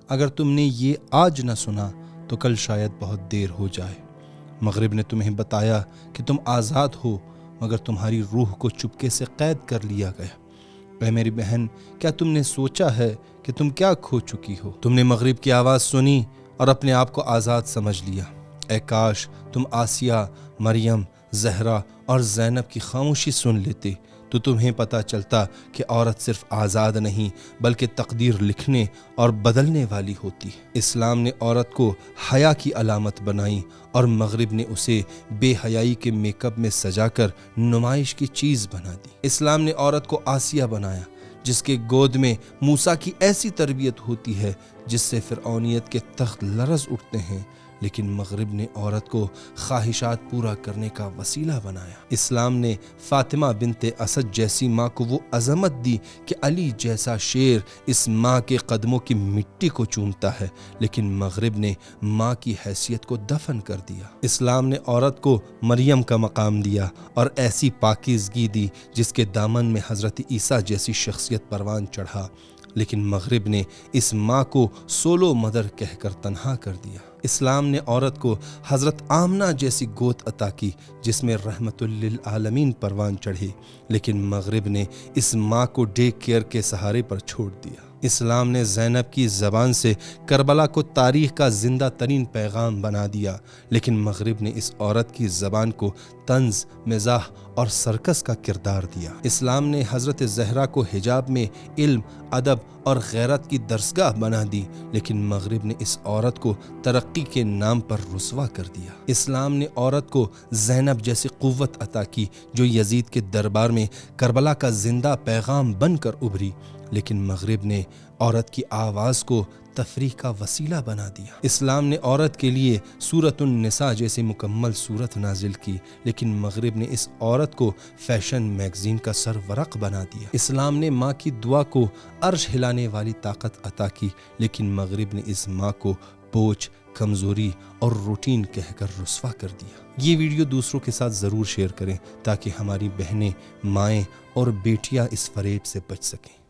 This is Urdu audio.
اگر تم نے یہ آج نہ سنا تو کل شاید بہت دیر ہو جائے۔ مغرب نے تمہیں بتایا کہ تم آزاد ہو، مگر تمہاری روح کو چپکے سے قید کر لیا گیا۔ اے میری بہن، کیا تم نے سوچا ہے کہ تم کیا کھو چکی ہو؟ تم نے مغرب کی آواز سنی اور اپنے آپ کو آزاد سمجھ لیا۔ اے کاش تم آسیہ، مریم، زہرا اور زینب کی خاموشی سن لیتے تو تمہیں پتہ چلتا کہ عورت صرف آزاد نہیں بلکہ تقدیر لکھنے اور بدلنے والی ہوتی ہے۔ اسلام نے عورت کو حیا کی علامت بنائی اور مغرب نے اسے بے حیائی کے میک اپ میں سجا کر نمائش کی چیز بنا دی۔ اسلام نے عورت کو آسیہ بنایا جس کے گود میں موسیٰ کی ایسی تربیت ہوتی ہے جس سے فرعونیت کے تخت لرز اٹھتے ہیں، لیکن مغرب نے عورت کو خواہشات پورا کرنے کا وسیلہ بنایا۔ اسلام نے فاطمہ بنت اسد جیسی ماں کو وہ عظمت دی کہ علی جیسا شیر اس ماں کے قدموں کی مٹی کو چومتا ہے، لیکن مغرب نے ماں کی حیثیت کو دفن کر دیا۔ اسلام نے عورت کو مریم کا مقام دیا اور ایسی پاکیزگی دی جس کے دامن میں حضرت عیسیٰ جیسی شخصیت پروان چڑھا، لیکن مغرب نے اس ماں کو سولو مدر کہہ کر تنہا کر دیا۔ اسلام نے عورت کو حضرت آمنہ جیسی گود عطا کی جس میں رحمت للعالمین پروان چڑھے، لیکن مغرب نے اس ماں کو ڈے کیئر کے سہارے پر چھوڑ دیا۔ اسلام نے زینب کی زبان سے کربلا کو تاریخ کا زندہ ترین پیغام بنا دیا، لیکن مغرب نے اس عورت کی زبان کو طنز، مزاح اور سرکس کا کردار دیا۔ اسلام نے حضرت زہرا کو حجاب میں علم، ادب اور غیرت کی درسگاہ بنا دی، لیکن مغرب نے اس عورت کو ترقی کے نام پر رسوا کر دیا۔ اسلام نے عورت کو زینب جیسی قوت عطا کی جو یزید کے دربار میں کربلا کا زندہ پیغام بن کر ابھری، لیکن مغرب نے عورت کی آواز کو تفریح کا وسیلہ بنا دیا۔ اسلام نے عورت کے لیے سورۃ النساء جیسی مکمل سورت نازل کی، لیکن مغرب نے اس عورت کو فیشن میگزین کا سرورق بنا دیا۔ اسلام نے ماں کی دعا کو عرش ہلانے والی طاقت عطا کی، لیکن مغرب نے اس ماں کو بوجھ، کمزوری اور روٹین کہہ کر رسوا کر دیا۔ یہ ویڈیو دوسروں کے ساتھ ضرور شیئر کریں تاکہ ہماری بہنیں، مائیں اور بیٹیاں اس فریب سے بچ سکیں۔